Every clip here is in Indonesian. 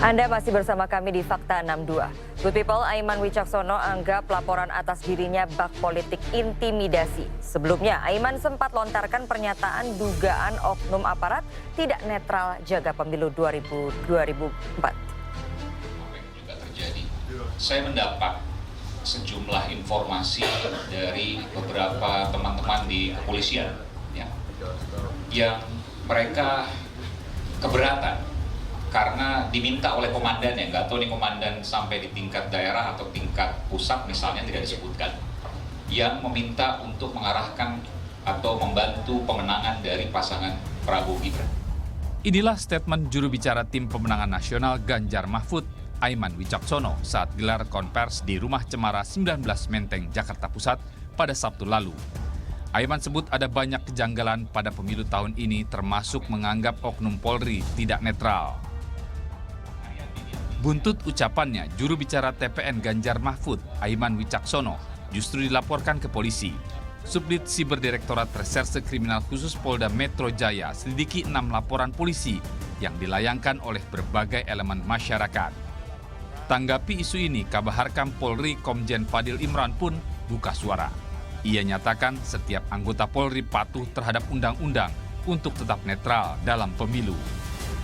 Anda masih bersama kami di Fakta 62. Good people, Aiman Wicaksono anggap laporan atas dirinya bak politik intimidasi. Sebelumnya, Aiman sempat lontarkan pernyataan dugaan oknum aparat tidak netral jaga pemilu 2004. Apa yang juga terjadi? Saya mendapat sejumlah informasi dari beberapa teman-teman di kepolisian yang mereka keberatan karena diminta oleh komandannya, nggak tahu nih komandan sampai di tingkat daerah atau tingkat pusat misalnya tidak disebutkan, yang meminta untuk mengarahkan atau membantu pemenangan dari pasangan Prabowo Gibran. Inilah statement juru bicara tim pemenangan nasional Ganjar Mahfud, Aiman Wicaksono saat gelar konvers di Rumah Cemara 19 Menteng, Jakarta Pusat pada Sabtu lalu. Aiman sebut ada banyak kejanggalan pada pemilu tahun ini termasuk menganggap oknum Polri tidak netral. Buntut ucapannya, juru bicara TPN Ganjar Mahfud, Aiman Wicaksono, justru dilaporkan ke polisi. Subdit Siber Direktorat Reserse Kriminal Khusus Polda Metro Jaya selidiki 6 laporan polisi yang dilayangkan oleh berbagai elemen masyarakat. Tanggapi isu ini, Kabaharkam Polri Komjen Fadil Imran pun buka suara. Ia nyatakan setiap anggota Polri patuh terhadap undang-undang untuk tetap netral dalam pemilu.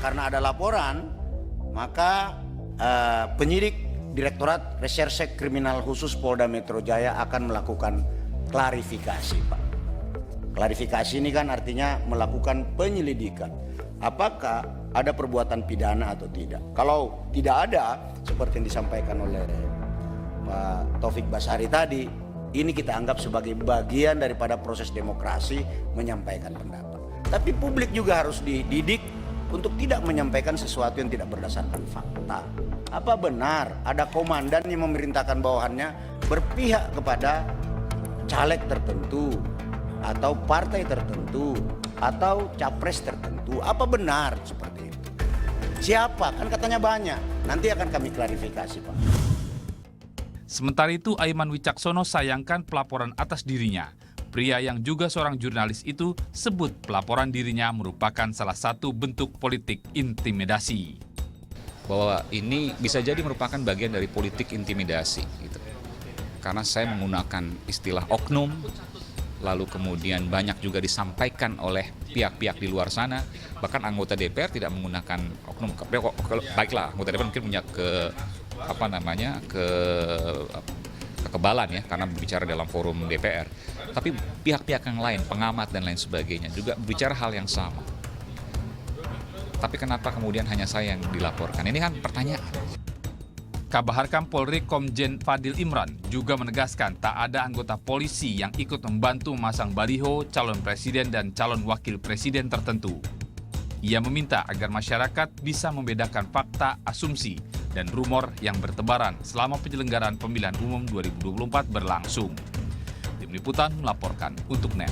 Karena ada laporan, maka penyidik Direktorat Reserse Kriminal Khusus Polda Metro Jaya akan melakukan klarifikasi, Pak. Klarifikasi ini kan artinya melakukan penyelidikan. Apakah ada perbuatan pidana atau tidak? Kalau tidak ada, seperti yang disampaikan oleh Pak Taufik Basari tadi, ini kita anggap sebagai bagian daripada proses demokrasi menyampaikan pendapat. Tapi publik juga harus dididik untuk tidak menyampaikan sesuatu yang tidak berdasarkan fakta. Apa benar ada komandan yang memerintahkan bawahannya berpihak kepada caleg tertentu atau partai tertentu atau capres tertentu? Apa benar seperti itu? Siapa? Kan katanya banyak. Nanti akan kami klarifikasi, Pak. Sementara itu, Aiman Wicaksono sayangkan pelaporan atas dirinya. Pria yang juga seorang jurnalis itu sebut pelaporan dirinya merupakan salah satu bentuk politik intimidasi. Bahwa ini bisa jadi merupakan bagian dari politik intimidasi, gitu. Karena saya menggunakan istilah oknum, lalu kemudian banyak juga disampaikan oleh pihak-pihak di luar sana, bahkan anggota DPR tidak menggunakan oknum. Baiklah, anggota DPR mungkin punya kekebalan ya, karena berbicara dalam forum DPR. Tapi pihak-pihak yang lain, pengamat dan lain sebagainya juga berbicara hal yang sama. Tapi kenapa kemudian hanya saya yang dilaporkan? Ini kan pertanyaan. Kabaharkam Polri Komjen Fadil Imran juga menegaskan tak ada anggota polisi yang ikut membantu memasang baliho calon presiden dan calon wakil presiden tertentu. Ia meminta agar masyarakat bisa membedakan fakta, asumsi, dan rumor yang bertebaran selama penyelenggaraan pemilihan umum 2024 berlangsung. Tim Liputan melaporkan untuk NET.